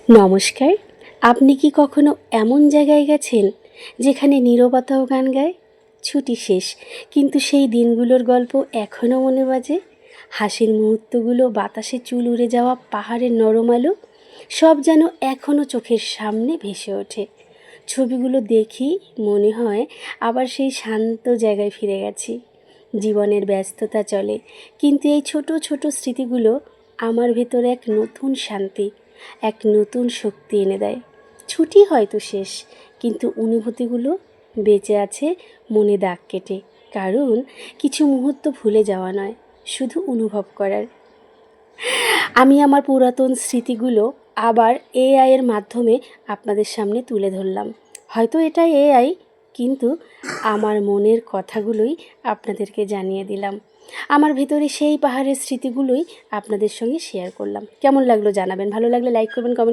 নমস্কার। আপনি কি কখনো এমন জায়গায় গেছেন যেখানে নীরবতাও গান গায়? ছুটি শেষ, কিন্তু সেই দিনগুলোর গল্প এখনও মনে বাজে। হাসির মুহূর্তগুলো, বাতাসে চুল উড়ে যাওয়া পাহাড়ের নরম আলো, সব যেন এখনও চোখের সামনে ভেসে ওঠে। ছবিগুলো দেখি মনে হয় আবার সেই শান্ত জায়গায় ফিরে গেছি। জীবনের ব্যস্ততা চলে, কিন্তু এই ছোট ছোট স্মৃতিগুলো আমার ভেতরে এক নতুন শান্তি, এক নতুন শক্তি এনে দেয়। ছুটি হয়তো শেষ, কিন্তু অনুভূতিগুলো বেঁচে আছে মনে দাগ কেটে। কারণ কিছু মুহূর্ত ভুলে যাওয়া নয়, শুধু অনুভব করার। আমি আমার পুরাতন স্মৃতিগুলো আবার এআইয়ের মাধ্যমে আপনাদের সামনে তুলে ধরলাম। হয়তো এটা এআই, কিন্তু আমার মনের কথাগুলোই আপনাদেরকে জানিয়ে দিলাম। আমার ভেতরে সেই পাহাড়ের স্মৃতিগুলোই আপনাদের সঙ্গে শেয়ার করলাম। কেমন লাগলো জানাবেন। ভালো লাগলে লাইক করবেন, কমেন্ট